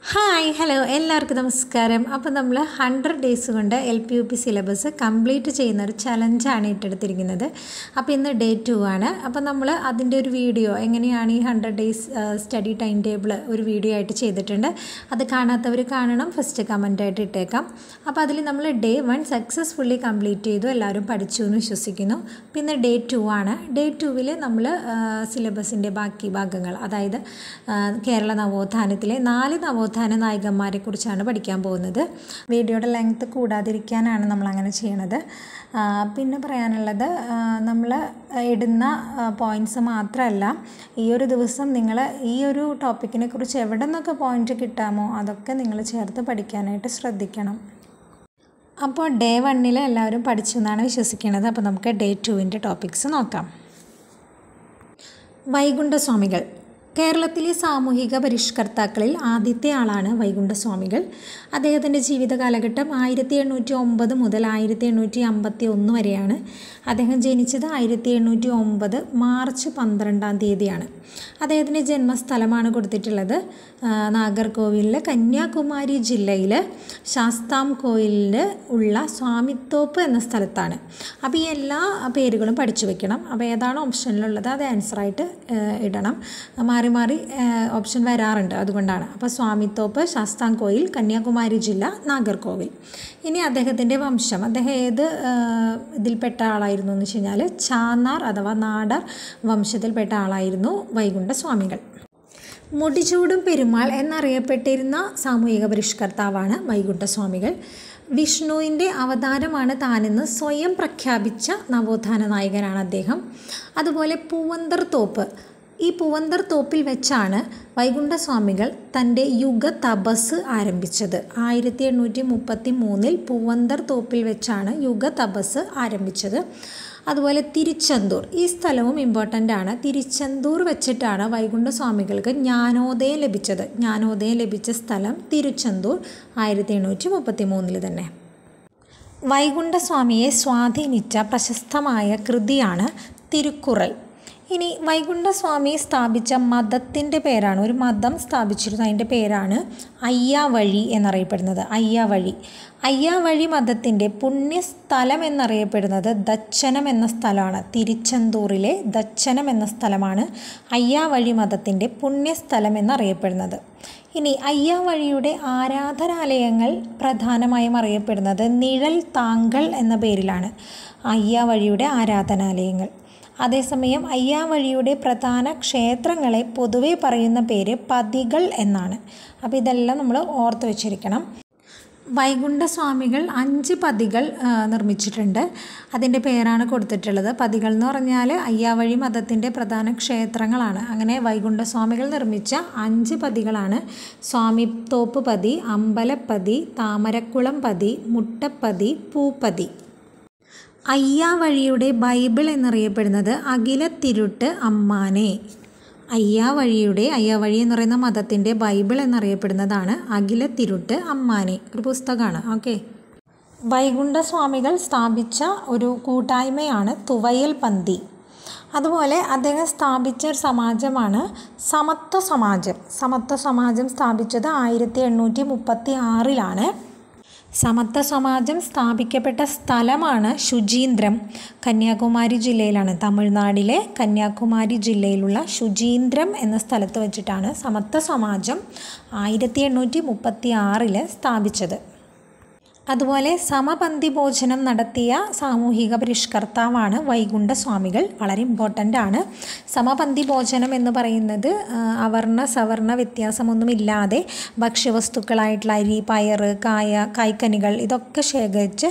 Hi hello എല്ലാവർക്കും നമസ്കാരം. അപ്പോൾ നമ്മൾ 100 ഡേയ്സ് കൊണ്ട് LP-UP സിലബസ് കംപ്ലീറ്റ് ചെയ്യുന്ന ഒരു ചലഞ്ചാണ് ഏറ്റെടുത്തിരിക്കുന്നത്. അപ്പോൾ ഇന്ന് ഡേ 2 ആണ്. അപ്പോൾ നമ്മൾ അതിൻ്റെ ഒരു വീഡിയോ എങ്ങനെയാണ് ഈ 100 ഡേയ്സ് സ്റ്റഡി ടൈം ടേബിൾ ഒരു വീഡിയോ ആയിട്ട് ചെയ്തിട്ടുണ്ട്. അത് കാണാത്തവർ കാണണം, ഫസ്റ്റ് കമൻറ്റായിട്ട് ഇട്ടേക്കാം. അപ്പോൾ അതിൽ നമ്മൾ ഡേ 1 സക്സസ്ഫുള്ളി കംപ്ലീറ്റ് ചെയ്തു, എല്ലാവരും പഠിച്ചു എന്ന് വിശ്വസിക്കുന്നു. പിന്നെ ഡേ 2 ആണ്. ഡേ 2-ൽ നമ്മൾ സിലബസിൻ്റെ ബാക്കി ഭാഗങ്ങൾ, അതായത് കേരള നവോത്ഥാനത്തിലെ 4 നവോത്ഥാന നായകന്മാരെ കുറിച്ചാണ് പഠിക്കാൻ പോകുന്നത്. വീഡിയോയുടെ ലെങ്ത്ത് കൂടാതിരിക്കാനാണ് നമ്മളങ്ങനെ ചെയ്യണത്. പിന്നെ പറയാനുള്ളത്, നമ്മൾ ഇടുന്ന പോയിൻറ്റ്സ് മാത്രമല്ല, ഈ ഒരു ദിവസം നിങ്ങൾ ഈ ഒരു ടോപ്പിക്കിനെ കുറിച്ച് എവിടെ നിന്നൊക്കെ പോയിൻ്റ് കിട്ടാമോ അതൊക്കെ നിങ്ങൾ ചേർത്ത് പഠിക്കാനായിട്ട് ശ്രദ്ധിക്കണം. അപ്പോൾ ഡേ 1-ൽ എല്ലാവരും പഠിച്ചു എന്നാണ് വിശ്വസിക്കുന്നത്. അപ്പോൾ നമുക്ക് ഡേ 2-ൻ്റെ ടോപ്പിക്സ് നോക്കാം. വൈകുണ്ഠസ്വാമികൾ. കേരളത്തിലെ സാമൂഹിക പരിഷ്കർത്താക്കളിൽ ആദ്യത്തെ ആളാണ് വൈകുണ്ഠസ്വാമികൾ. അദ്ദേഹത്തിൻ്റെ ജീവിത കാലഘട്ടം 1809 മുതൽ 1851 വരെയാണ്. അദ്ദേഹം ജനിച്ചത് 1809 മാർച്ച് 12-ാം തീയതിയാണ്. അദ്ദേഹത്തിൻ്റെ ജന്മസ്ഥലമാണ് കൊടുത്തിട്ടുള്ളത് നാഗർകോവിലിൽ, കന്യാകുമാരി ജില്ലയിൽ ശാസ്താംകോയിലിൽ ഉള്ള സ്വാമിത്തോപ്പ് എന്ന സ്ഥലത്താണ്. അപ്പോൾ ഈ എല്ലാ പേരുകളും പഠിച്ചു വെക്കണം. അപ്പോൾ ഏതാണ് ഓപ്ഷനിലുള്ളത് അത് ആൻസറായിട്ട് ഇടണം. മാറി ഓപ്ഷൻ വരാറുണ്ട്, അതുകൊണ്ടാണ്. അപ്പോൾ സ്വാമിത്തോപ്പ്, ശാസ്താംകോയിൽ, കന്യാകുമാരി ജില്ല, നാഗർകോവിൽ. ഇനി അദ്ദേഹത്തിൻ്റെ വംശം, അദ്ദേഹം ഏത് ഇതിൽപ്പെട്ട ആളായിരുന്നു എന്ന് വെച്ച് കഴിഞ്ഞാൽ ചാന്നാർ അഥവാ നാടാർ വംശത്തിൽപ്പെട്ട ആളായിരുന്നു വൈകുണ്ഠസ്വാമികൾ. മുടിചൂടും പെരുമാൾ എന്നറിയപ്പെട്ടിരുന്ന സാമൂഹിക പരിഷ്കർത്താവാണ് വൈകുണ്ഠസ്വാമികൾ. വിഷ്ണുവിൻ്റെ അവതാരമാണ് താനെന്ന് സ്വയം പ്രഖ്യാപിച്ച നവോത്ഥാന നായകനാണ് അദ്ദേഹം. അതുപോലെ പൂവന്തർ തോപ്പ്, ഈ പൂവന്തർ തോപ്പിൽ വെച്ചാണ് വൈകുണ്ഠസ്വാമികൾ തൻ്റെ യുഗ തപസ് ആരംഭിച്ചത്. 1833 പൂവന്തർ തോപ്പിൽ വെച്ചാണ് യുഗ തപസ് ആരംഭിച്ചത്. അതുപോലെ തിരുച്ചെന്തൂർ, ഈ സ്ഥലവും ഇമ്പോർട്ടൻ്റ് ആണ്. തിരുച്ചെന്തൂർ വെച്ചിട്ടാണ് വൈകുണ്ഠസ്വാമികൾക്ക് ജ്ഞാനോദയം ലഭിച്ചത്. ജ്ഞാനോദയം ലഭിച്ച സ്ഥലം തിരുച്ചെന്തൂർ 1833 തന്നെ. വൈകുണ്ഠസ്വാമിയെ സ്വാധീനിച്ച പ്രശസ്തമായ കൃതിയാണ് തിരുക്കുറൾ. ഇനി വൈകുണ്ഠസ്വാമി സ്ഥാപിച്ച മതത്തിൻ്റെ പേരാണ്, ഒരു മതം സ്ഥാപിച്ചിരുന്നു, അതിൻ്റെ പേരാണ് അയ്യാവഴി എന്നറിയപ്പെടുന്നത്. അയ്യാവഴി മതത്തിൻ്റെ പുണ്യസ്ഥലം എന്നറിയപ്പെടുന്നത് ദച്ചനം എന്ന സ്ഥലമാണ്. തിരുച്ചെന്തൂരിലെ ദച്ചനം എന്ന സ്ഥലമാണ് അയ്യാവഴി മതത്തിൻ്റെ പുണ്യസ്ഥലം എന്നറിയപ്പെടുന്നത്. ഇനി അയ്യാവഴിയുടെ ആരാധനാലയങ്ങൾ പ്രധാനമായും അറിയപ്പെടുന്നത് നിഴൽ താങ്കൾ എന്ന പേരിലാണ്. അയ്യാവഴിയുടെ ആരാധനാലയങ്ങൾ. അതേസമയം അയ്യാവഴിയുടെ പ്രധാന ക്ഷേത്രങ്ങളെ പൊതുവെ പറയുന്ന പേര് പതികൾ എന്നാണ്. അപ്പോൾ ഇതെല്ലാം നമ്മൾ ഓർത്ത് വെച്ചിരിക്കണം. വൈകുണ്ഠസ്വാമികൾ 5 പതികൾ നിർമ്മിച്ചിട്ടുണ്ട്. അതിൻ്റെ പേരാണ് കൊടുത്തിട്ടുള്ളത്. പതികൾ എന്ന് പറഞ്ഞാൽ അയ്യാവഴി മതത്തിൻ്റെ പ്രധാന ക്ഷേത്രങ്ങളാണ്. അങ്ങനെ വൈകുണ്ഠസ്വാമികൾ നിർമ്മിച്ച 5 പതികളാണ് സ്വാമിത്തോപ്പ് പതി, അമ്പലപ്പതി, താമരക്കുളം പതി, മുട്ടപ്പതി, പൂപ്പതി. അയ്യാവഴിയുടെ ബൈബിൾ എന്നറിയപ്പെടുന്നത് അഖിലത്തിരുട്ട് അമ്മാനെ. അയ്യാവഴി എന്ന് പറയുന്ന മതത്തിൻ്റെ ബൈബിൾ എന്നറിയപ്പെടുന്നതാണ് അഖിലത്തിരുട്ട് അമ്മാനെ, ഒരു പുസ്തകമാണ്. ഓക്കെ. വൈകുണ്ഠസ്വാമികൾ സ്ഥാപിച്ച ഒരു കൂട്ടായ്മയാണ് തുവയൽ പന്തി. അതുപോലെ അദ്ദേഹം സ്ഥാപിച്ച ഒരു സമാജമാണ് സമത്വ സമാജം. സമത്വ സമാജം സ്ഥാപിച്ചത് 1836-ലാണ്. സമത്വ സമാജം സ്ഥാപിക്കപ്പെട്ട സ്ഥലമാണ് ശുചീന്ദ്രം, കന്യാകുമാരി ജില്ലയിലാണ്. തമിഴ്നാട്ടിലെ കന്യാകുമാരി ജില്ലയിലുള്ള ശുചീന്ദ്രം എന്ന സ്ഥലത്ത് വെച്ചിട്ടാണ് സമത്വ സമാജം 1836 സ്ഥാപിച്ചത്. അതുപോലെ സമപന്തി ഭോജനം നടത്തിയ സാമൂഹിക പരിഷ്കർത്താവാണ് വൈകുണ്ഠസ്വാമികൾ. വളരെ ഇമ്പോർട്ടൻ്റ് ആണ്. സമപന്തി ഭോജനം എന്ന് പറയുന്നത് അവർണ സവർണ വ്യത്യാസമൊന്നുമില്ലാതെ ഭക്ഷ്യവസ്തുക്കളായിട്ടുള്ള അരി, പയർ, കായ്ക്കനികൾ ഇതൊക്കെ ശേഖരിച്ച്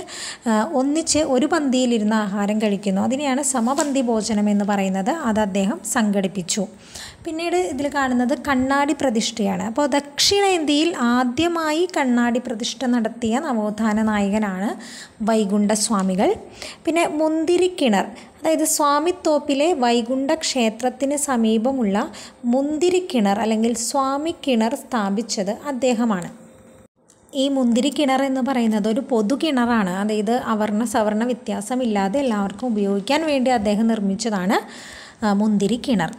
ഒന്നിച്ച് ഒരു പന്തിയിലിരുന്ന് ആഹാരം കഴിക്കുന്നു. അതിനെയാണ് സമപന്തി ഭോജനം എന്ന് പറയുന്നത്. അത് അദ്ദേഹം സംഘടിപ്പിച്ചു. പിന്നീട് ഇതിൽ കാണുന്നത് കണ്ണാടി പ്രതിഷ്ഠയാണ്. അപ്പോൾ ദക്ഷിണേന്ത്യയിൽ ആദ്യമായി കണ്ണാടി പ്രതിഷ്ഠ നടത്തിയ നവോത്ഥാന നായകനാണ് വൈകുണ്ഠസ്വാമികൾ. പിന്നെ മുന്തിരിക്കിണർ, അതായത് സ്വാമിത്തോപ്പിലെ വൈകുണ്ഠ ക്ഷേത്രത്തിന് സമീപമുള്ള മുന്തിരിക്കിണർ അല്ലെങ്കിൽ സ്വാമിക്കിണർ സ്ഥാപിച്ചത് അദ്ദേഹമാണ്. ഈ മുന്തിരിക്കിണർ എന്ന് പറയുന്നത് ഒരു പൊതു കിണറാണ്. അതായത് അവർണ സവർണ വ്യത്യാസമില്ലാതെ എല്ലാവർക്കും ഉപയോഗിക്കാൻ വേണ്ടി അദ്ദേഹം നിർമ്മിച്ചതാണ് മുന്തിരിക്കിണർ.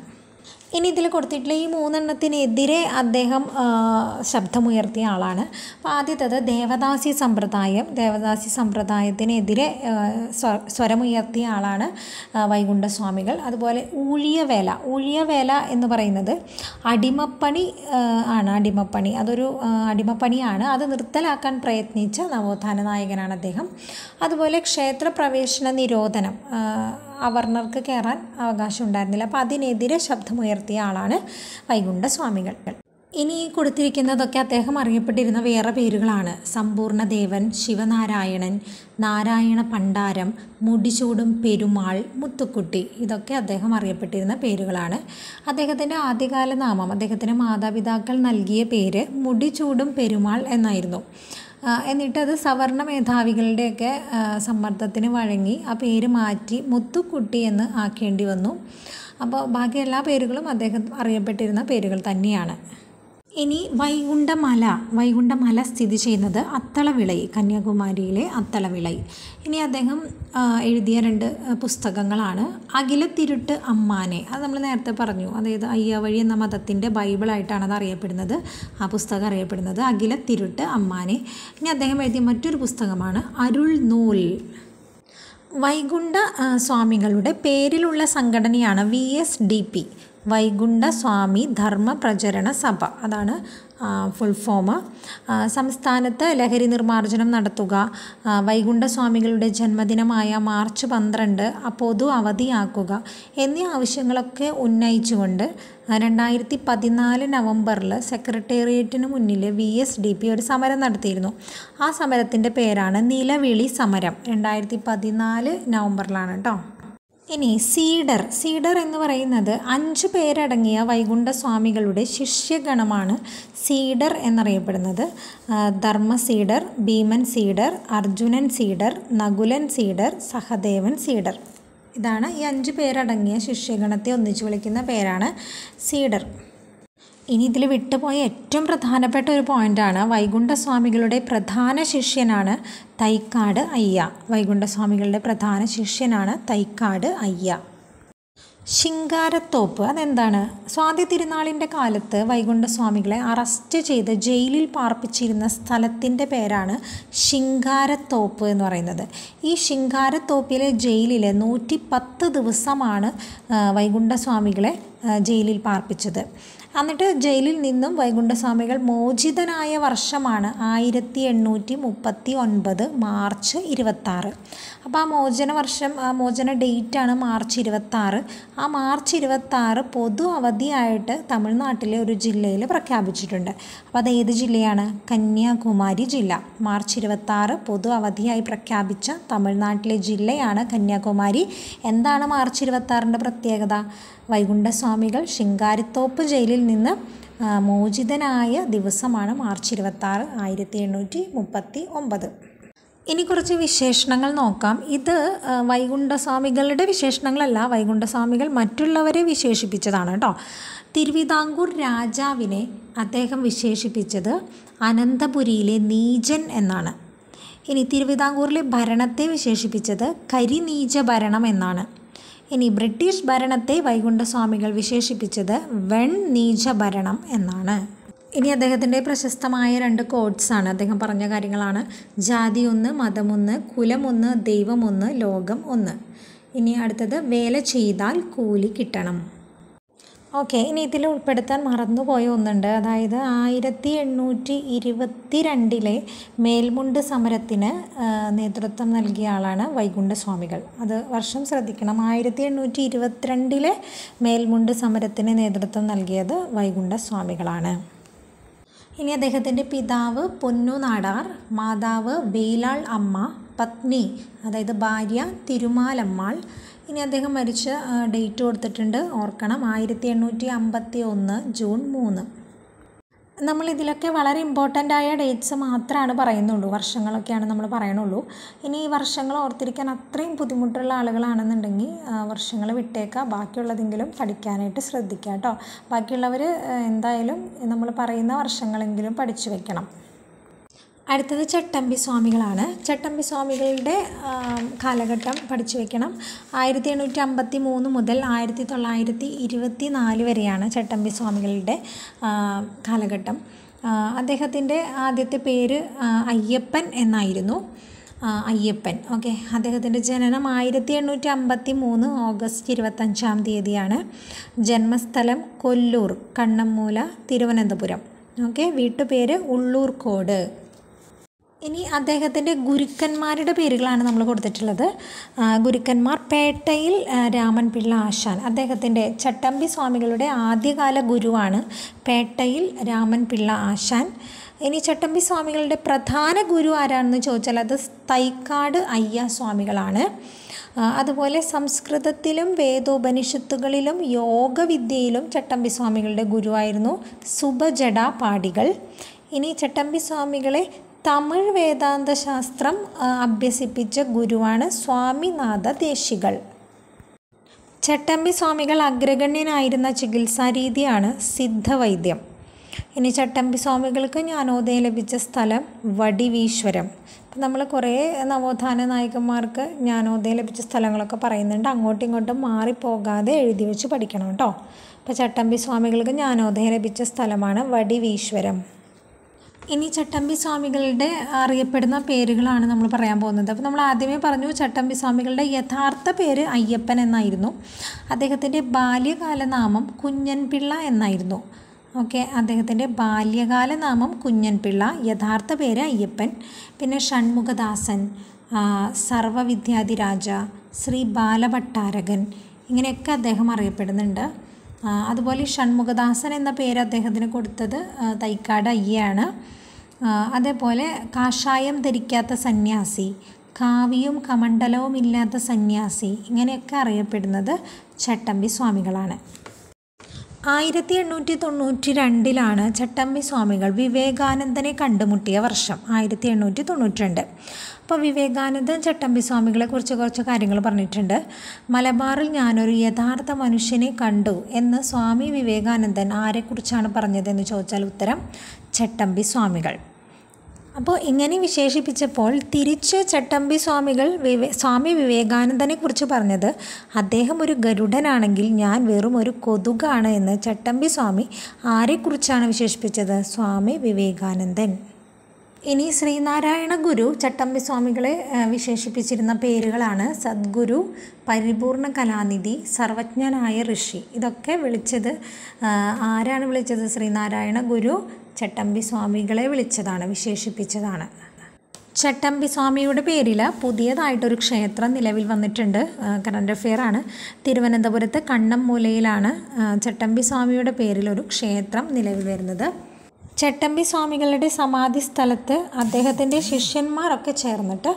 ഇനി ഇതിൽ കൊടുത്തിട്ടുള്ള ഈ 3 അദ്ദേഹം ശബ്ദമുയർത്തിയ ആളാണ്. അപ്പോൾ ആദ്യത്തേത് ദേവദാസി സമ്പ്രദായത്തിനെതിരെ സ്വരമുയർത്തിയ ആളാണ് വൈകുണ്ഠസ്വാമികൾ. അതുപോലെ ഊഴിയവേല എന്ന് പറയുന്നത് അടിമപ്പണി ആണ്. അതൊരു അടിമപ്പണിയാണ്. അത് നിർത്തലാക്കാൻ പ്രയത്നിച്ച നവോത്ഥാന നായകനാണ് അദ്ദേഹം. അതുപോലെ ക്ഷേത്രപ്രവേശന നിരോധനം, അവർണർക്ക് കയറാൻ അവകാശം ഉണ്ടായിരുന്നില്ല. അപ്പോൾ അതിനെതിരെ ശബ്ദമുയർത്തിയ ആളാണ് വൈകുണ്ഠസ്വാമികൾ. ഇനി കൊടുത്തിരിക്കുന്നതൊക്കെ അദ്ദേഹം അറിയപ്പെട്ടിരുന്ന വേറെ പേരുകളാണ്. സമ്പൂർണ്ണദേവൻ, ശിവനാരായണൻ, നാരായണ പണ്ടാരം, മുടിചൂടും പെരുമാൾ, മുത്തുക്കുട്ടി, ഇതൊക്കെ അദ്ദേഹം അറിയപ്പെട്ടിരുന്ന പേരുകളാണ്. അദ്ദേഹത്തിൻ്റെ ആദ്യകാല നാമം, അദ്ദേഹത്തിൻ്റെ മാതാപിതാക്കൾ നൽകിയ പേര് മുടിചൂടും പെരുമാൾ എന്നായിരുന്നു. എന്നിട്ടത് സവർണ മേധാവികളുടെയൊക്കെ സമ്മർദ്ദത്തിന് വഴങ്ങി ആ പേര് മാറ്റി മുത്തുക്കുട്ടി എന്ന് ആക്കേണ്ടി വന്നു. അപ്പോൾ ബാക്കി എല്ലാ പേരുകളും അദ്ദേഹം അറിയപ്പെട്ടിരുന്ന പേരുകൾ തന്നെയാണ്. ഇനി വൈകുണ്ഠമല സ്ഥിതി ചെയ്യുന്നത് അത്തളവിളൈ, കന്യാകുമാരിയിലെ അത്തളവിളൈ. ഇനി അദ്ദേഹം എഴുതിയ 2 പുസ്തകങ്ങളാണ്. അഖിലത്തിരുട്ട് അമ്മാനെ, അത് നമ്മൾ നേരത്തെ പറഞ്ഞു, അതായത് അയ്യാവഴി എന്ന മതത്തിൻ്റെ ബൈബിളായിട്ടാണ് അത് അറിയപ്പെടുന്നത്, ആ പുസ്തകം അറിയപ്പെടുന്നത് അഖിലത്തിരുട്ട് അമ്മാനെ. ഇനി അദ്ദേഹം എഴുതിയ മറ്റൊരു പുസ്തകമാണ് അരുൾ നൂൽ. വൈകുണ്ഠ സ്വാമികളുടെ പേരിലുള്ള സംഘടനയാണ് VSDP, വൈകുണ്ഠ സ്വാമി ധർമ്മ പ്രചരണ സഭ, അതാണ് ഫുൾ ഫോം. സംസ്ഥാനത്ത് ലഹരി നിർമ്മാർജ്ജനം നടത്തുക, വൈകുണ്ഠസ്വാമികളുടെ ജന്മദിനമായ മാർച്ച് 12 പൊതു അവധിയാക്കുക എന്നീ ആവശ്യങ്ങളൊക്കെ ഉന്നയിച്ചുകൊണ്ട് 2014 നവംബറിൽ സെക്രട്ടേറിയറ്റിന് മുന്നിൽ VSDP ഒരു സമരം നടത്തിയിരുന്നു. ആ സമരത്തിൻ്റെ പേരാണ് നിലവിളി സമരം. 2014 നവംബറിലാണ് കേട്ടോ. ഇനി സീഡർ എന്ന് പറയുന്നത് 5 പേരടങ്ങിയ വൈകുണ്ഠസ്വാമികളുടെ ശിഷ്യഗണമാണ് സീഡർ എന്നറിയപ്പെടുന്നത്. ധർമ്മ സീഡർ, ഭീമൻ സീഡർ, അർജുനൻ സീഡർ, നകുലൻ സീഡർ, സഹദേവൻ സീഡർ. ഇതാണ് ഈ 5 പേരടങ്ങിയ ശിഷ്യഗണത്തെ ഒന്നിച്ചു വിളിക്കുന്ന പേരാണ് സീഡർ. ഇനി ഇതിൽ വിട്ടുപോയ ഏറ്റവും പ്രധാനപ്പെട്ട ഒരു പോയിൻ്റാണ് വൈകുണ്ഠസ്വാമികളുടെ പ്രധാന ശിഷ്യനാണ് തൈക്കാട് അയ്യ. വൈകുണ്ഠസ്വാമികളുടെ പ്രധാന ശിഷ്യനാണ് തൈക്കാട് അയ്യ. ശിങ്കാരത്തോപ്പ് അതെന്താണ്? സ്വാതി തിരുനാളിൻ്റെ കാലത്ത് വൈകുണ്ഠസ്വാമികളെ അറസ്റ്റ് ചെയ്ത് ജയിലിൽ പാർപ്പിച്ചിരുന്ന സ്ഥലത്തിൻ്റെ പേരാണ് ശിങ്കാരത്തോപ്പ് എന്ന് പറയുന്നത്. ഈ ശിങ്കാരത്തോപ്പിലെ ജയിലിൽ 110 ദിവസമാണ് വൈകുണ്ഠസ്വാമികളെ ജയിലിൽ പാർപ്പിച്ചത്. എന്നിട്ട് ജയിലിൽ നിന്നും വൈകുണ്ഠസ്വാമികൾ മോചിതനായ വർഷമാണ് 1839 മാർച്ച് 26. അപ്പോൾ ആ മോചന ഡേറ്റാണ് മാർച്ച് 26. ആ മാർച്ച് 26 പൊതു അവധിയായിട്ട് തമിഴ്നാട്ടിലെ ഒരു ജില്ലയിൽ പ്രഖ്യാപിച്ചിട്ടുണ്ട്. അപ്പോൾ അത് ഏത് ജില്ലയാണ്? കന്യാകുമാരി ജില്ല. മാർച്ച് 26 പൊതു അവധിയായി പ്രഖ്യാപിച്ച തമിഴ്നാട്ടിലെ ജില്ലയാണ് കന്യാകുമാരി. എന്താണ് മാർച്ച് 26ൻ്റെ പ്രത്യേകത? വൈകുണ്ഠസ്വാമികൾ ശിങ്കാരത്തോപ്പ് ജയിലിൽ നിന്ന് മോചിതനായ ദിവസമാണ് മാർച്ച് 26, 1839. ഇനി കുറച്ച് വിശേഷണങ്ങൾ നോക്കാം. ഇത് വൈകുണ്ഠസ്വാമികളുടെ വിശേഷണങ്ങളല്ല, വൈകുണ്ഠസ്വാമികൾ മറ്റുള്ളവരെ വിശേഷിപ്പിച്ചതാണ് കേട്ടോ. തിരുവിതാംകൂർ രാജാവിനെ അദ്ദേഹം വിശേഷിപ്പിച്ചത് അനന്തപുരിയിലെ നീചൻ എന്നാണ്. ഇനി തിരുവിതാംകൂറിലെ ഭരണത്തെ വിശേഷിപ്പിച്ചത് കരിനീച ഭരണം എന്നാണ്. ഇനി ബ്രിട്ടീഷ് ഭരണത്തെ വൈകുണ്ഠസ്വാമികൾ വിശേഷിപ്പിച്ചത് വെൺനീച ഭരണം എന്നാണ്. ഇനി അദ്ദേഹത്തിൻ്റെ പ്രശസ്തമായ 2 കോട്ട്സാണ്, അദ്ദേഹം പറഞ്ഞ കാര്യങ്ങളാണ്. ജാതി 1, മതം 1, കുലം 1, ദൈവം 1, ലോകം 1. ഇനി അടുത്തത് വേല ചെയ്താൽ കൂലി കിട്ടണം. ഓക്കെ, ഇനി ഇതിൽ ഉൾപ്പെടുത്താൻ മറന്നുപോയ ഒന്നുണ്ട്. അതായത് 1822 മേൽമുണ്ട് സമരത്തിന് നേതൃത്വം നൽകിയ ആളാണ് വൈകുണ്ഠസ്വാമികൾ. അത് വർഷം ശ്രദ്ധിക്കണം. 1822 മേൽമുണ്ട് സമരത്തിന് നേതൃത്വം നൽകിയത് വൈകുണ്ഠസ്വാമികളാണ്. ഇനി അദ്ദേഹത്തിൻ്റെ പിതാവ് പൊന്നു നാടാർ, മാതാവ് ബേലാൾ അമ്മ, പത്നി അതായത് ഭാര്യ തിരുമാലമ്മാൾ. ഇനി അദ്ദേഹം മരിച്ച ഡേറ്റ് കൊടുത്തിട്ടുണ്ട്, ഓർക്കണം, 1851 ജൂൺ 3. നമ്മളിതിലൊക്കെ വളരെ ഇമ്പോർട്ടൻ്റ് ആയ ഡേറ്റ്സ് മാത്രമാണ് പറയുന്നുള്ളൂ, വർഷങ്ങളൊക്കെയാണ് നമ്മൾ പറയണുള്ളൂ. ഇനി ഈ വർഷങ്ങൾ ഓർത്തിരിക്കാൻ അത്രയും ബുദ്ധിമുട്ടുള്ള ആളുകളാണെന്നുണ്ടെങ്കിൽ വർഷങ്ങൾ വിട്ടേക്കുക, ബാക്കിയുള്ളതെങ്കിലും പഠിക്കാനായിട്ട് ശ്രദ്ധിക്കുക കേട്ടോ. ബാക്കിയുള്ളവർ എന്തായാലും നമ്മൾ പറയുന്ന വർഷങ്ങളെങ്കിലും പഠിച്ചു വെക്കണം. അടുത്തത് ചട്ടമ്പി സ്വാമികളാണ്. ചട്ടമ്പി സ്വാമികളുടെ കാലഘട്ടം പഠിച്ചു വയ്ക്കണം. 1853 മുതൽ 1924 വരെയാണ് ചട്ടമ്പി സ്വാമികളുടെ കാലഘട്ടം. അദ്ദേഹത്തിൻ്റെ ആദ്യത്തെ പേര് അയ്യപ്പൻ എന്നായിരുന്നു. അയ്യപ്പൻ. ഓക്കെ. അദ്ദേഹത്തിൻ്റെ ജനനം 1853 ഓഗസ്റ്റ് 25-ാം തീയതിയാണ്. ജന്മസ്ഥലം കൊല്ലൂർ, കണ്ണമ്മൂല, തിരുവനന്തപുരം. ഓക്കെ. വീട്ടുപേര് ഉള്ളൂർക്കോട്. ഇനി അദ്ദേഹത്തിൻ്റെ ഗുരുക്കന്മാരുടെ പേരുകളാണ് നമ്മൾ കൊടുത്തിട്ടുള്ളത്. ഗുരുക്കന്മാർ: പേട്ടയിൽ രാമൻപിള്ള ആശാൻ. അദ്ദേഹത്തിൻ്റെ ചട്ടമ്പി സ്വാമികളുടെ ആദ്യകാല ഗുരുവാണ് പേട്ടയിൽ രാമൻപിള്ള ആശാൻ. ഇനി ചട്ടമ്പി സ്വാമികളുടെ പ്രധാന ഗുരു ആരാണെന്ന് ചോദിച്ചാൽ അത് തൈക്കാട് അയ്യ സ്വാമികളാണ്. അതുപോലെ സംസ്കൃതത്തിലും വേദോപനിഷത്തുകളിലും യോഗവിദ്യയിലും ചട്ടമ്പി സ്വാമികളുടെ ഗുരുവായിരുന്നു സുബജട പാടികൾ. ഇനി ചട്ടമ്പി സ്വാമികളെ തമിഴ് വേദാന്ത ശാസ്ത്രം അഭ്യസിപ്പിച്ച ഗുരുവാണ് സ്വാമിനാഥ ദേശികൾ. ചട്ടമ്പി സ്വാമികൾ അഗ്രഗണ്യനായിരുന്ന ചികിത്സാരീതിയാണ് സിദ്ധവൈദ്യം. ഇനി ചട്ടമ്പി സ്വാമികൾക്ക് ജ്ഞാനോദയം ലഭിച്ച സ്ഥലം വടിവീശ്വരം. ഇപ്പം നമ്മൾ കുറേ നവോത്ഥാന നായകന്മാർക്ക് ജ്ഞാനോദയം ലഭിച്ച സ്ഥലങ്ങളൊക്കെ പറയുന്നുണ്ട്. അങ്ങോട്ടും ഇങ്ങോട്ടും മാറിപ്പോകാതെ എഴുതി വെച്ച് പഠിക്കണം കേട്ടോ. അപ്പോൾ ചട്ടമ്പി സ്വാമികൾക്ക് ജ്ഞാനോദയം ലഭിച്ച സ്ഥലമാണ് വടിവീശ്വരം. ഇനി ചട്ടമ്പി സ്വാമികളുടെ അറിയപ്പെടുന്ന പേരുകളാണ് നമ്മൾ പറയാൻ പോകുന്നത്. അപ്പോൾ നമ്മൾ ആദ്യമേ പറഞ്ഞു ചട്ടമ്പി സ്വാമികളുടെ യഥാർത്ഥ പേര് അയ്യപ്പൻ എന്നായിരുന്നു. അദ്ദേഹത്തിൻ്റെ ബാല്യകാല നാമം കുഞ്ഞൻപിള്ള എന്നായിരുന്നു. ഓക്കെ. അദ്ദേഹത്തിൻ്റെ ബാല്യകാല നാമം കുഞ്ഞൻപിള്ള, യഥാർത്ഥ പേര് അയ്യപ്പൻ. പിന്നെ ഷൺമുഖദാസൻ, സർവവിദ്യാധിരാജ, ശ്രീ ബാലഭട്ടാരകൻ, ഇങ്ങനെയൊക്കെ അദ്ദേഹം അറിയപ്പെടുന്നുണ്ട്. അതുപോലെ ഷൺമുഖദാസൻ എന്ന പേര് അദ്ദേഹത്തിന് കൊടുത്തത് തൈക്കാട് അയ്യയാണ്. അതേപോലെ കാഷായം ധരിക്കാത്ത സന്യാസി, കാവിയും കമണ്ഡലവും ഇല്ലാത്ത സന്യാസി, ഇങ്ങനെയൊക്കെ അറിയപ്പെടുന്നത് ചട്ടമ്പി സ്വാമികളാണ്. 1892 ചട്ടമ്പി സ്വാമികൾ വിവേകാനന്ദനെ കണ്ടുമുട്ടിയ വർഷം 1892. അപ്പോൾ വിവേകാനന്ദൻ ചട്ടമ്പി സ്വാമികളെക്കുറിച്ച് കുറച്ച് കാര്യങ്ങൾ പറഞ്ഞിട്ടുണ്ട്. മലബാറിൽ ഞാനൊരു യഥാർത്ഥ മനുഷ്യനെ കണ്ടു എന്ന് സ്വാമി വിവേകാനന്ദൻ ആരെക്കുറിച്ചാണ് പറഞ്ഞതെന്ന് ചോദിച്ചാൽ ഉത്തരം ചട്ടമ്പി സ്വാമികൾ. അപ്പോൾ ഇങ്ങനെ വിശേഷിപ്പിച്ചപ്പോൾ തിരിച്ച് ചട്ടമ്പി സ്വാമികൾ സ്വാമി വിവേകാനന്ദനെ കുറിച്ച് പറഞ്ഞത് അദ്ദേഹം ഒരു ഗരുഡനാണെങ്കിൽ ഞാൻ വെറും ഒരു കൊതുകാണ് എന്ന് ചട്ടമ്പി സ്വാമി ആരെക്കുറിച്ചാണ് വിശേഷിപ്പിച്ചത്? സ്വാമി വിവേകാനന്ദൻ. ഇനി ശ്രീനാരായണ ഗുരു ചട്ടമ്പി സ്വാമികളെ വിശേഷിപ്പിച്ചിരുന്ന പേരുകളാണ് സദ്ഗുരു, പരിപൂർണ കലാനിധി, സർവജ്ഞനായ ഋഷി. ഇതൊക്കെ വിളിച്ചത് ആരാണ് വിളിച്ചത്? ശ്രീനാരായണ ഗുരു ചട്ടമ്പി സ്വാമികളെ വിളിച്ചതാണ്, വിശേഷിപ്പിച്ചതാണ്. ചട്ടമ്പി സ്വാമിയുടെ പേരിൽ പുതിയതായിട്ടൊരു ക്ഷേത്രം നിലവിൽ വന്നിട്ടുണ്ട്. കറണ്ട് അഫെയർ ആണ്. തിരുവനന്തപുരത്ത് കണ്ണമ്മൂലയിലാണ് ചട്ടമ്പി സ്വാമിയുടെ പേരിലൊരു ക്ഷേത്രം നിലവിൽ വരുന്നത്. ചട്ടമ്പി സ്വാമികളുടെ സമാധി സ്ഥലത്ത് അദ്ദേഹത്തിൻ്റെ ശിഷ്യന്മാരൊക്കെ ചേർന്നിട്ട്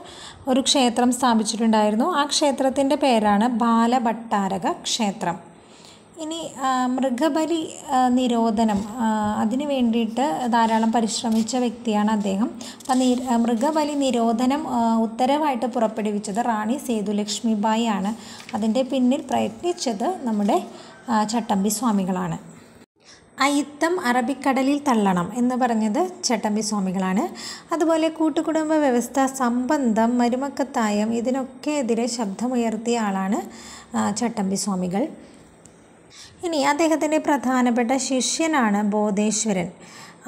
ഒരു ക്ഷേത്രം സ്ഥാപിച്ചിട്ടുണ്ടായിരുന്നു. ആ ക്ഷേത്രത്തിൻ്റെ പേരാണ് ബാലഭട്ടാരക ക്ഷേത്രം. ഇനി മൃഗബലി നിരോധനം, അതിന് വേണ്ടിയിട്ട് ധാരാളം പരിശ്രമിച്ച വ്യക്തിയാണ് അദ്ദേഹം. അപ്പം മൃഗബലി നിരോധനം ഉത്തരവായിട്ട് പുറപ്പെടുവിച്ചത് റാണി സേതുലക്ഷ്മിബായി ആണ്. അതിൻ്റെ പിന്നിൽ പ്രയത്നിച്ചത് നമ്മുടെ ചട്ടമ്പി സ്വാമികളാണ്. അയിത്തം അറബിക്കടലിൽ തള്ളണം എന്ന് പറഞ്ഞത് ചട്ടമ്പി സ്വാമികളാണ്. അതുപോലെ കൂട്ടുകുടുംബ വ്യവസ്ഥ, സംബന്ധം, മരുമക്കത്തായം, ഇതിനൊക്കെ എതിരെ ശബ്ദമുയർത്തിയ ആളാണ് ചട്ടമ്പി സ്വാമികൾ. ഇനി അദ്ദേഹത്തിൻ്റെ പ്രധാനപ്പെട്ട ശിഷ്യനാണ് ബോധേശ്വരൻ.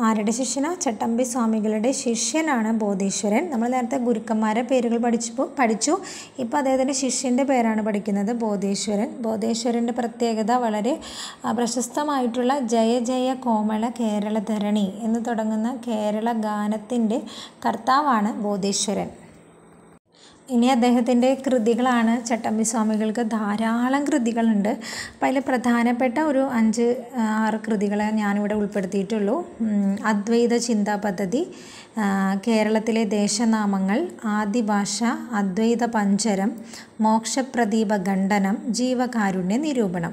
ആരുടെ ശിഷ്യനാണ്? ചട്ടമ്പി സ്വാമികളുടെ ശിഷ്യനാണ് ബോധേശ്വരൻ. നമ്മൾ നേരത്തെ ഗുരുക്കന്മാരെ പേരുകൾ പഠിച്ചു. ഇപ്പോൾ അദ്ദേഹത്തിൻ്റെ ശിഷ്യൻ്റെ പേരാണ് പഠിക്കുന്നത്, ബോധേശ്വരൻ. ബോധേശ്വരൻ്റെ പ്രത്യേകത വളരെ പ്രശസ്തമായിട്ടുള്ള ജയ ജയ കോമള കേരളധരണി എന്ന് തുടങ്ങുന്ന കേരള ഗാനത്തിൻ്റെ കർത്താവാണ് ബോധേശ്വരൻ. ഇനി അദ്ദേഹത്തിൻ്റെ കൃതികളാണ്. ചട്ടമ്പി സ്വാമികൾക്ക് ധാരാളം കൃതികളുണ്ട്. അപ്പോൾ അതിൽ പ്രധാനപ്പെട്ട ഒരു 5-6 കൃതികളെ ഞാനിവിടെ ഉൾപ്പെടുത്തിയിട്ടുള്ളൂ. അദ്വൈത ചിന്താ പദ്ധതി, കേരളത്തിലെ ദേശനാമങ്ങൾ, ആദിഭാഷ, അദ്വൈത പഞ്ചരം, മോക്ഷപ്രദീപ ഖണ്ഡനം, ജീവകാരുണ്യ നിരൂപണം.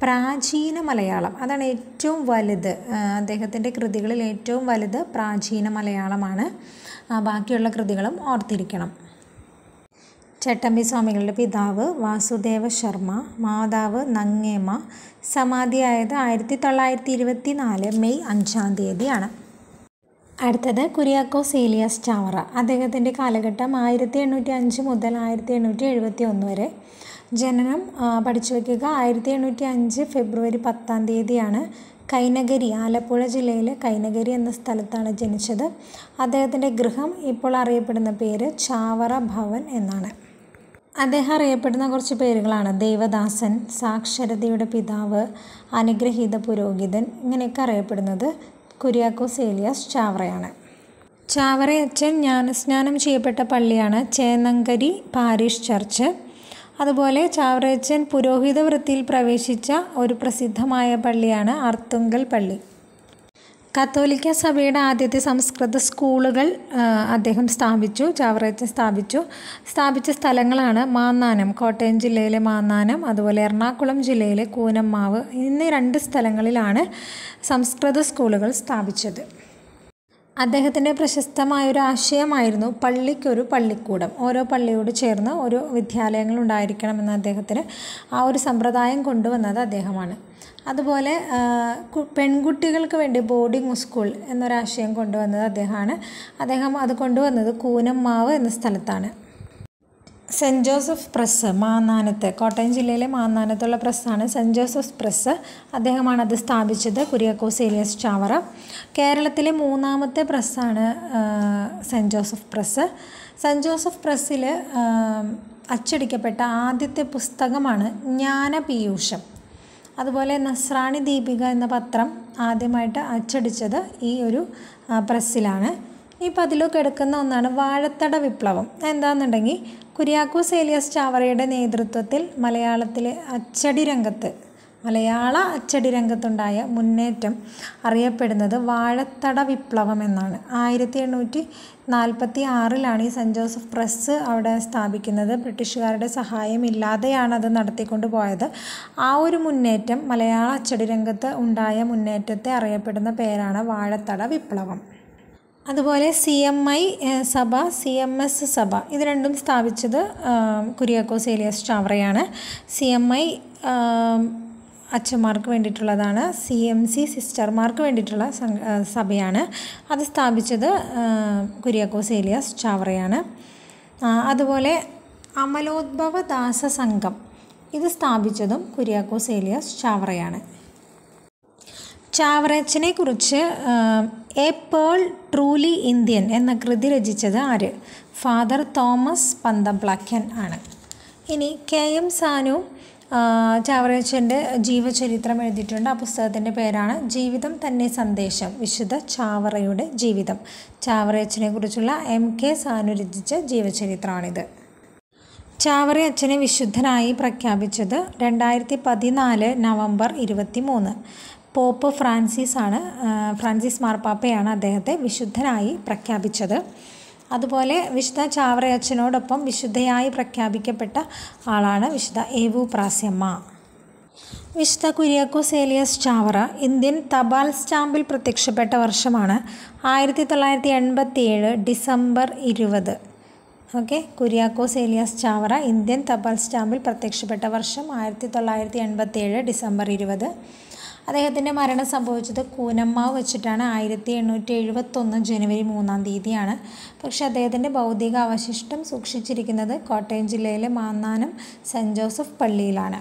പ്രാചീന മലയാളം, അതാണ് ഏറ്റവും വലുത്. അദ്ദേഹത്തിൻ്റെ കൃതികളിൽ ഏറ്റവും വലുത് പ്രാചീന മലയാളമാണ്. ബാക്കിയുള്ള കൃതികളും ഓർത്തിരിക്കണം. ചട്ടമ്പി സ്വാമികളുടെ പിതാവ് വാസുദേവ ശർമ്മ, മാതാവ് നങ്ങേമ. സമാധിയായത് 1924 മെയ് 5-ാം തീയതിയാണ്. അടുത്തത് കുര്യാക്കോസ് ഏലിയാസ് ചാവറ. അദ്ദേഹത്തിൻ്റെ കാലഘട്ടം 1805 മുതൽ 1871 വരെ. ജനനം പഠിച്ചു വയ്ക്കുക 1805 ഫെബ്രുവരി 10 കൈനഗരി, ആലപ്പുഴ ജില്ലയിലെ കൈനഗരി എന്ന സ്ഥലത്താണ് ജനിച്ചത്. അദ്ദേഹത്തിൻ്റെ ഗൃഹം ഇപ്പോൾ അറിയപ്പെടുന്ന പേര് ചാവറ ഭവൻ എന്നാണ്. അദ്ദേഹം അറിയപ്പെടുന്ന കുറച്ച് പേരുകളാണ് ദേവദാസൻ, സാക്ഷരതയുടെ പിതാവ്, അനുഗ്രഹീത പുരോഹിതൻ. ഇങ്ങനെയൊക്കെ അറിയപ്പെടുന്നത് കുര്യാക്കോസ് ഏലിയാസ് ചാവറയാണ്. ചാവറയച്ചൻ ജ്ഞാനസ്നാനം ചെയ്യപ്പെട്ട പള്ളിയാണ് ചേന്നങ്കരി പാരിഷ് ചർച്ച്. അതുപോലെ ചാവറയച്ചൻ പുരോഹിത വൃത്തിയിൽ പ്രവേശിച്ച ഒരു പ്രസിദ്ധമായ പള്ളിയാണ് അർത്തുങ്കൽ പള്ളി. കത്തോലിക്ക സഭയുടെ ആദ്യത്തെ സംസ്കൃത സ്കൂളുകൾ അദ്ദേഹം സ്ഥാപിച്ചു. ചാവറയച്ചൻ സ്ഥാപിച്ച സ്ഥലങ്ങളാണ് മാന്നാനം, കോട്ടയം ജില്ലയിലെ മാന്നാനം, അതുപോലെ എറണാകുളം ജില്ലയിലെ കൂനമ്മാവ് എന്നീ 2 സ്ഥലങ്ങളിലാണ് സംസ്കൃത സ്കൂളുകൾ സ്ഥാപിച്ചത്. അദ്ദേഹത്തിൻ്റെ പ്രശസ്തമായൊരു ആശയമായിരുന്നു പള്ളിക്കൊരു പള്ളിക്കൂടം. ഓരോ പള്ളിയോട് ചേർന്ന് ഓരോ വിദ്യാലയങ്ങൾ ഉണ്ടായിരിക്കണമെന്ന് അദ്ദേഹത്തിന് ആ ഒരു സമ്പ്രദായം കൊണ്ടുവന്നത് അദ്ദേഹമാണ്. അതുപോലെ പെൺകുട്ടികൾക്ക് വേണ്ടി ബോർഡിംഗ് സ്കൂൾ എന്നൊരാശയം കൊണ്ടുവന്നത് അദ്ദേഹമാണ്. അദ്ദേഹം അത് കൊണ്ടുവന്നത് കൂനമ്മാവ് എന്ന സ്ഥലത്താണ്. സെൻറ്റ് ജോസഫ് പ്രസ് മാന്നാനത്ത്, കോട്ടയം ജില്ലയിലെ മാന്നാനത്തുള്ള പ്രസ്സാണ് സെൻറ്റ് ജോസഫ് പ്രസ്. അദ്ദേഹമാണ് അത് സ്ഥാപിച്ചത്, കുര്യാക്കോസ് ഏലിയാസ് ചാവറ. കേരളത്തിലെ 3ാമത്തെ പ്രസ്സാണ് saint Joseph press. Saint Joseph പ്രസ്സിൽ അച്ചടിക്കപ്പെട്ട ആദ്യത്തെ പുസ്തകമാണ് ജ്ഞാനപീയൂഷം. അതുപോലെ നസ്രാണി ദീപിക എന്ന പത്രം ആദ്യമായിട്ട് അച്ചടിച്ചത് ഈ ഒരു പ്രസ്സിലാണ്. ഇപ്പോൾ അതിലൊക്കെ എടുക്കുന്ന ഒന്നാണ് വാഴത്തട വിപ്ലവം. എന്താണെന്നുണ്ടെങ്കിൽ കുര്യാക്കോസ് ഏലിയാസ് ചാവറയുടെ നേതൃത്വത്തിൽ മലയാള അച്ചടി രംഗത്തുണ്ടായ മുന്നേറ്റം അറിയപ്പെടുന്നത് വാഴത്തട വിപ്ലവം എന്നാണ്. 1846 ഈ സെൻറ്റ് ജോസഫ് പ്രസ് അവിടെ സ്ഥാപിക്കുന്നത്. ബ്രിട്ടീഷുകാരുടെ സഹായമില്ലാതെയാണ് അത് നടത്തിക്കൊണ്ട് പോയത്. ആ ഒരു മുന്നേറ്റം, മലയാള അച്ചടി രംഗത്ത് ഉണ്ടായ മുന്നേറ്റത്തെ അറിയപ്പെടുന്ന പേരാണ് വാഴത്തട വിപ്ലവം. അതുപോലെ CMI സഭ, CMS സഭ, ഇത് രണ്ടും സ്ഥാപിച്ചത് കുര്യാക്കോസ് ഏലിയാസ് ചാവറയാണ്. CMI അച്ഛന്മാർക്ക് വേണ്ടിയിട്ടുള്ളതാണ്, CMC സിസ്റ്റർമാർക്ക് വേണ്ടിയിട്ടുള്ള സഭയാണ്. അത് സ്ഥാപിച്ചത് കുര്യാക്കോസ് ഏലിയാസ് ചാവറയാണ്. അതുപോലെ അമലോദ്ഭവ ദാസ സംഘം, ഇത് സ്ഥാപിച്ചതും കുര്യാക്കോസ് ഏലിയാസ് ചാവറയാണ്. ചാവറയച്ചനെ കുറിച്ച് എ പേൾ ട്രൂലി ഇന്ത്യൻ എന്ന കൃതി രചിച്ചത് ആര്? ഫാദർ തോമസ് പന്തപ്ലാക്കൻ ആണ്. ഇനി KM സാനു ചാവറയച്ചൻ്റെ ജീവചരിത്രം എഴുതിയിട്ടുണ്ട്. ആ പുസ്തകത്തിൻ്റെ പേരാണ് ജീവിതം തന്നെ സന്ദേശം, വിശുദ്ധ ചാവറയുടെ ജീവിതം. ചാവറയച്ചനെ കുറിച്ചുള്ള MK സാനു രചിച്ച ജീവചരിത്രമാണിത്. ചാവറയച്ചനെ വിശുദ്ധനായി പ്രഖ്യാപിച്ചത് 2014 നവംബർ 23. പോപ്പ് ഫ്രാൻസിസ് മാർപ്പാപ്പയാണ് അദ്ദേഹത്തെ വിശുദ്ധനായി പ്രഖ്യാപിച്ചത്. അതുപോലെ വിശുദ്ധ ചാവറയച്ചനോടൊപ്പം വിശുദ്ധയായി പ്രഖ്യാപിക്കപ്പെട്ട ആളാണ് വിശുദ്ധ ഏവൂപ്രാസ്യമ്മ. വിശുദ്ധ കുര്യാക്കോസ് ഏലിയാസ് ചാവറ ഇന്ത്യൻ തപാൽ സ്റ്റാമ്പിൽ പ്രത്യക്ഷപ്പെട്ട വർഷമാണ് 1987 ഡിസംബർ 20. കുര്യാക്കോസ് ഏലിയാസ് ചാവറ ഇന്ത്യൻ തപാൽ സ്റ്റാമ്പിൽ പ്രത്യക്ഷപ്പെട്ട വർഷം 1987 ഡിസംബർ 20. അദ്ദേഹത്തിൻ്റെ മരണം സംഭവിച്ചത് കൂനമ്മാവ് വെച്ചിട്ടാണ്. 1871 ജനുവരി 3 പക്ഷേ അദ്ദേഹത്തിൻ്റെ ഭൗതിക അവശിഷ്ടം സൂക്ഷിച്ചിരിക്കുന്നത് കോട്ടയം ജില്ലയിലെ മാന്നാനം സെൻറ്റ് ജോസഫ് പള്ളിയിലാണ്.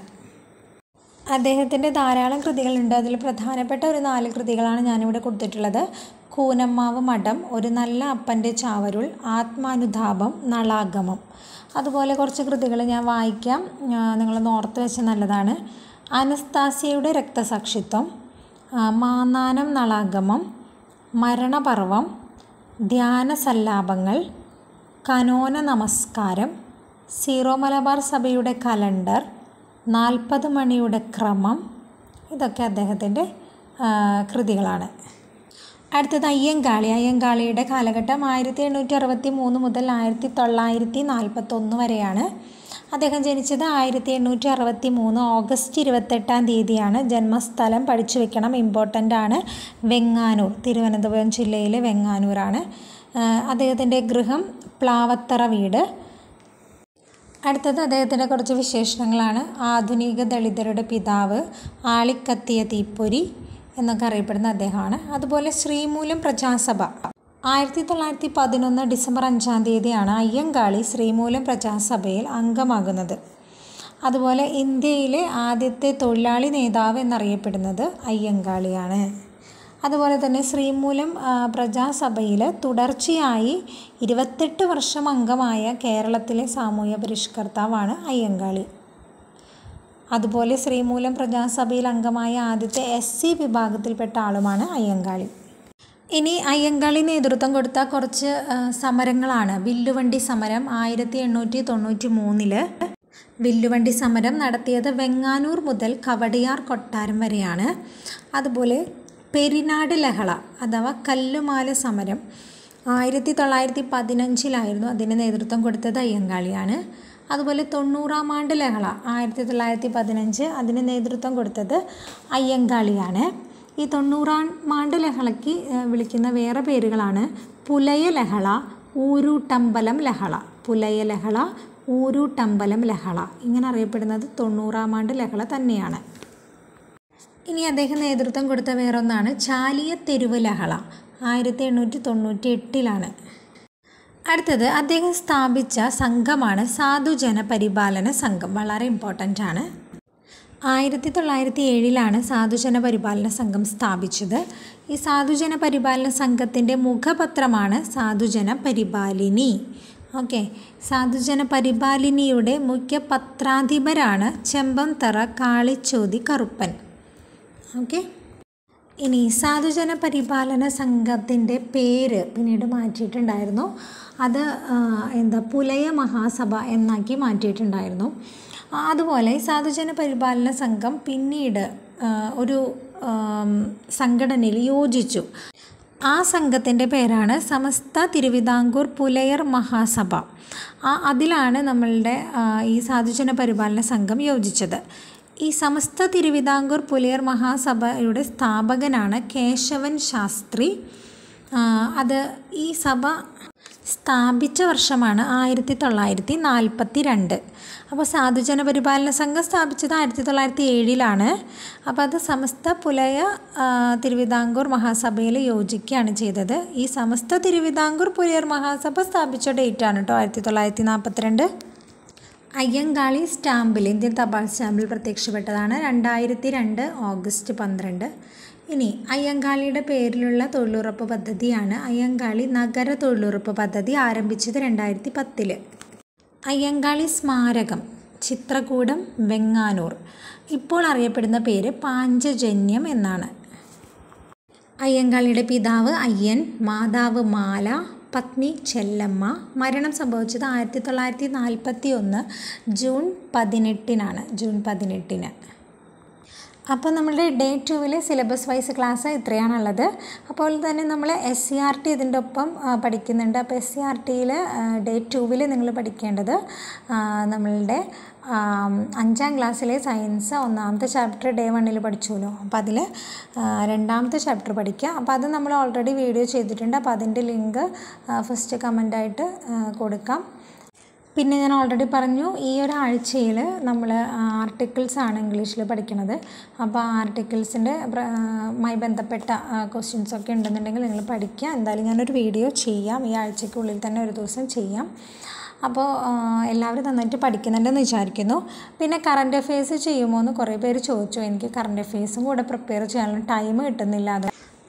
അദ്ദേഹത്തിൻ്റെ ധാരാളം കൃതികളുണ്ട്. അതിൽ പ്രധാനപ്പെട്ട ഒരു 4 കൃതികളാണ് ഞാനിവിടെ കൊടുത്തിട്ടുള്ളത്. കൂനമ്മാവ് മഠം, ഒരു നല്ല അപ്പൻ്റെ ചാവരുൾ, ആത്മാനുതാപം, നളാഗമം. അതുപോലെ കുറച്ച് കൃതികൾ ഞാൻ വായിക്കാം, നിങ്ങളൊന്ന് ഓർത്ത് വെച്ചാൽ നല്ലതാണ്. അനസ്താസിയയുടെ രക്തസാക്ഷിത്വം, മാന്നാനം നളാഗമം, മരണപർവം, ധ്യാനസല്ലാപങ്ങൾ, കനോന നമസ്കാരം, സീറോ മലബാർ സഭയുടെ കലണ്ടർ, 40 മണിയുടെ ക്രമം, ഇതൊക്കെ അദ്ദേഹത്തിൻ്റെ കൃതികളാണ്. അടുത്തത് അയ്യങ്കാളിയുടെ കാലഘട്ടം 1863 മുതൽ 1941 വരെയാണ്. അദ്ദേഹം ജനിച്ചത് 1863 ഓഗസ്റ്റ് 28 ജന്മസ്ഥലം പഠിച്ചു വെക്കണം, ഇമ്പോർട്ടൻ്റ് ആണ്. വെങ്ങാനൂർ, തിരുവനന്തപുരം ജില്ലയിലെ വെങ്ങാനൂരാണ്. അദ്ദേഹത്തിൻ്റെ ഗൃഹം പ്ലാവത്തറ വീട്. അടുത്തത് അദ്ദേഹത്തിൻ്റെ കുറച്ച് വിശേഷണങ്ങളാണ്. ആധുനിക ദളിതരുടെ പിതാവ്, ആളിക്കത്തിയ തീപ്പൊരി എന്നൊക്കെ അറിയപ്പെടുന്ന അദ്ദേഹമാണ്. അതുപോലെ ശ്രീമൂലം പ്രജാസഭ 1911 ഡിസംബർ 5-ാം തീയതിയാണ് അയ്യങ്കാളി ശ്രീമൂലം പ്രജാസഭയിൽ അംഗമാകുന്നത്. അതുപോലെ ഇന്ത്യയിലെ ആദ്യത്തെ തൊഴിലാളി നേതാവ് എന്നറിയപ്പെടുന്നത് അയ്യങ്കാളിയാണ്. അതുപോലെ തന്നെ ശ്രീമൂലം പ്രജാസഭയിൽ തുടർച്ചയായി 28 വർഷം അംഗമായ കേരളത്തിലെ സാമൂഹ്യ പരിഷ്കർത്താവാണ് അയ്യങ്കാളി. അതുപോലെ ശ്രീമൂലം പ്രജാസഭയിൽ അംഗമായ ആദ്യത്തെ SC വിഭാഗത്തിൽപ്പെട്ട ആളുമാണ് അയ്യങ്കാളി. ഇനി അയ്യങ്കാളി നേതൃത്വം കൊടുത്ത കുറച്ച് സമരങ്ങളാണ്. വില്ലുവണ്ടി സമരം 1893 വില്ലുവണ്ടി സമരം നടത്തിയത് വെങ്ങാനൂർ മുതൽ കവടിയാർ കൊട്ടാരം വരെയാണ്. അതുപോലെ പെരിനാട് ലഹള അഥവാ കല്ലുമാല സമരം 1915 അതിന് നേതൃത്വം കൊടുത്തത് അയ്യങ്കാളിയാണ്. അതുപോലെ 90-ാം ആണ്ട് ലഹള 1915 അതിന് നേതൃത്വം കൊടുത്തത് അയ്യങ്കാളിയാണ്. ഈ 90-ാം ആണ്ട് ലഹളയ്ക്ക് വിളിക്കുന്ന വേറെ പേരുകളാണ് പുലയ ലഹള, ഊരൂട്ടമ്പലം ലഹള. പുലയ ലഹള, ഊരൂട്ടമ്പലം ലഹള ഇങ്ങനെ അറിയപ്പെടുന്നത് 90-ാം ആണ്ട് ലഹള തന്നെയാണ്. ഇനി അദ്ദേഹം നേതൃത്വം കൊടുത്ത വേറൊന്നാണ് ചാലിയത്തെരുവ് ലഹള 1898. അടുത്തത് അദ്ദേഹം സ്ഥാപിച്ച സംഘമാണ് സാധുജന പരിപാലന സംഘം. വളരെ ഇമ്പോർട്ടൻ്റ് ആണ്. 1907 സാധുജന പരിപാലന സംഘം സ്ഥാപിച്ചത്. ഈ സാധുജന പരിപാലന സംഘത്തിൻ്റെ മുഖപത്രമാണ് സാധുജന പരിപാലിനി. ഓക്കെ, സാധുജന പരിപാലിനിയുടെ മുഖ്യ പത്രാധിപരാണ് ചെമ്പംതറ കാളിച്ചോതി കറുപ്പൻ. ഓക്കെ, ഇനി സാധുജന പരിപാലന സംഘത്തിൻ്റെ പേര് പിന്നീട് മാറ്റിയിട്ടുണ്ടായിരുന്നു. അത് പുലയ മഹാസഭ എന്നാക്കി മാറ്റിയിട്ടുണ്ടായിരുന്നു. അതുപോലെ സാധുജന പരിപാലന സംഘം പിന്നീട് ഒരു സംഘടനയിൽ യോജിച്ചു. ആ സംഘത്തിൻ്റെ പേരാണ് സമസ്ത തിരുവിതാംകൂർ പുലയർ മഹാസഭ. അതിലാണ് നമ്മളുടെ ഈ സാധുജന പരിപാലന സംഘം യോജിച്ചത്. ഈ സമസ്ത തിരുവിതാംകൂർ പുലയർ മഹാസഭയുടെ സ്ഥാപകനാണ് കേശവൻ ശാസ്ത്രി. ഈ സഭ സ്ഥാപിച്ച വർഷമാണ് 1942. അപ്പോൾ സാധുജന പരിപാലന സംഘം സ്ഥാപിച്ചത് 1907. അപ്പോൾ അത് സമസ്ത പുലയ തിരുവിതാംകൂർ മഹാസഭയിൽ യോജിക്കുകയാണ് ചെയ്തത്. ഈ സമസ്ത തിരുവിതാംകൂർ പുലയർ മഹാസഭ സ്ഥാപിച്ച ഡേറ്റാണ് കേട്ടോ 1942. അയ്യങ്കാളി സ്റ്റാമ്പിൽ, ഇന്ത്യൻ തപാൽ സ്റ്റാമ്പിൽ പ്രത്യക്ഷപ്പെട്ടതാണ് 2002 ഓഗസ്റ്റ് 12. ഇനി അയ്യങ്കാളിയുടെ പേരിലുള്ള തൊഴിലുറപ്പ് പദ്ധതിയാണ് അയ്യങ്കാളി നഗര തൊഴിലുറപ്പ് പദ്ധതി, ആരംഭിച്ചത് 2010. അയ്യങ്കാളി സ്മാരകം ചിത്രകൂടം, വെങ്ങാനൂർ. ഇപ്പോൾ അറിയപ്പെടുന്ന പേര് പാഞ്ചജന്യം എന്നാണ്. അയ്യങ്കാളിയുടെ പിതാവ് അയ്യൻ, മാതാവ് മാല, പത്നി ചെല്ലമ്മ. മരണം സംഭവിച്ചത് 1941 ജൂൺ 18. അപ്പോൾ നമ്മളുടെ ഡേ 2 സിലബസ് വൈസ് ക്ലാസ് ഇത്രയാണുള്ളത്. അപ്പോൾ തന്നെ നമ്മൾ SCERT ഇതിൻ്റെ ഒപ്പം പഠിക്കുന്നുണ്ട്. അപ്പോൾ SCERTയിൽ ഡേ 2 നിങ്ങൾ പഠിക്കേണ്ടത് നമ്മളുടെ 5ാം ക്ലാസ്സിലെ സയൻസ് 1ാമത്തെ ചാപ്റ്റർ ഡേ 1 പഠിച്ചുല്ലോ. അപ്പോൾ അതിൽ 2ാമത്തെ ചാപ്റ്റർ പഠിക്കുക. അപ്പോൾ അത് നമ്മൾ ഓൾറെഡി വീഡിയോ ചെയ്തിട്ടുണ്ട്. അപ്പോൾ അതിൻ്റെ ലിങ്ക് ഫസ്റ്റ് കമൻ്റായിട്ട് കൊടുക്കാം. പിന്നെ ഞാൻ ഓൾറെഡി പറഞ്ഞു, ഈ ഒരാഴ്ചയിൽ നമ്മൾ ആർട്ടിക്കിൾസാണ് ഇംഗ്ലീഷിൽ പഠിക്കുന്നത്. അപ്പോൾ ആർട്ടിക്കിൾസിൻ്റെ മായി ബന്ധപ്പെട്ട ക്വസ്റ്റ്യൻസൊക്കെ ഉണ്ടെന്നുണ്ടെങ്കിൽ നിങ്ങൾ പഠിക്കുക. എന്തായാലും ഞാനൊരു വീഡിയോ ചെയ്യാം, ഈ ആഴ്ചയ്ക്കുള്ളിൽ തന്നെ ഒരു ദിവസം ചെയ്യാം. അപ്പോൾ എല്ലാവരും നന്നായിട്ട് പഠിക്കുന്നുണ്ടെന്ന് വിചാരിക്കുന്നു. പിന്നെ കറണ്ട് അഫെയർസ് ചെയ്യുമോ എന്ന് കുറേ പേര് ചോദിച്ചു. എനിക്ക് കറണ്ട് അഫെയർസും കൂടെ പ്രിപ്പയർ ചെയ്യാനുള്ള ടൈം കിട്ടുന്നില്ല.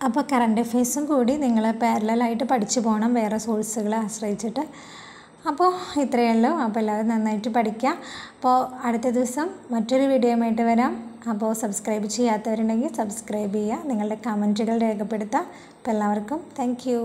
അപ്പോൾ കറണ്ട് അഫെയർസും കൂടി നിങ്ങൾ പാരലലായിട്ട് പഠിച്ചു പോകണം, വേറെ സോഴ്സുകളെ ആശ്രയിച്ചിട്ട്. അപ്പോൾ ഇത്രയേ ഉള്ളൂ. അപ്പോൾ എല്ലാവരും നന്നായിട്ട് പഠിക്കുക. അപ്പോൾ അടുത്ത ദിവസം മറ്റൊരു വീഡിയോയുമായിട്ട് വരാം. അപ്പോൾ സബ്സ്ക്രൈബ് ചെയ്യാത്തവരുണ്ടെങ്കിൽ സബ്സ്ക്രൈബ് ചെയ്യുക, നിങ്ങളുടെ കമൻറ്റുകൾ രേഖപ്പെടുത്തുക. അപ്പോൾ എല്ലാവർക്കും താങ്ക് യു.